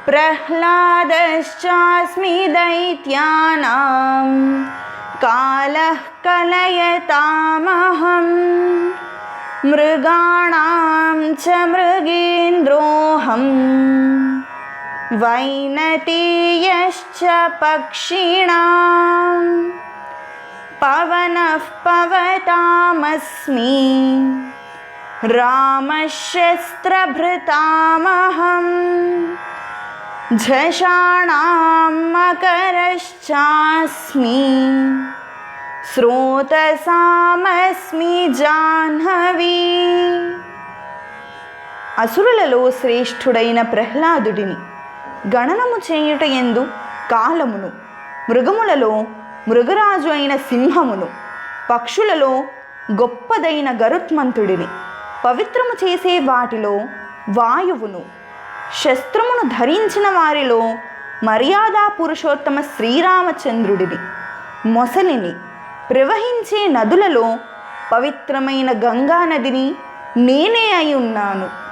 ప్రహ్లాదశ్చాస్మి దైత్యానాం కాలః కలయతామహం మృగాణాం చ మృగేంద్రోహం వైనతేయశ్చ పక్షిణాం పవనః పవతామస్మి రామశస్త్రభృతామహం झषाणां मकरश्चास्मि స్రోతసామస్మి జాహ్నవీ. అసురులలో శ్రేష్ఠుడైన ప్రహ్లాదుడిని, గణనము చేయుట యందు కాలమును, మృగములలో మృగరాజు అయిన సింహమును, పక్షులలో గొప్పదైన గరుత్మంతుడిని, పవిత్రము చేసే వాటిలో వాయువును, శస్త్రమును ధరించిన వారిలో మర్యాదా పురుషోత్తమ శ్రీరామచంద్రుడిని, మొసలిని, ప్రవహించే నదులలో పవిత్రమైన గంగా నదిని నేనే అయి ఉన్నాను.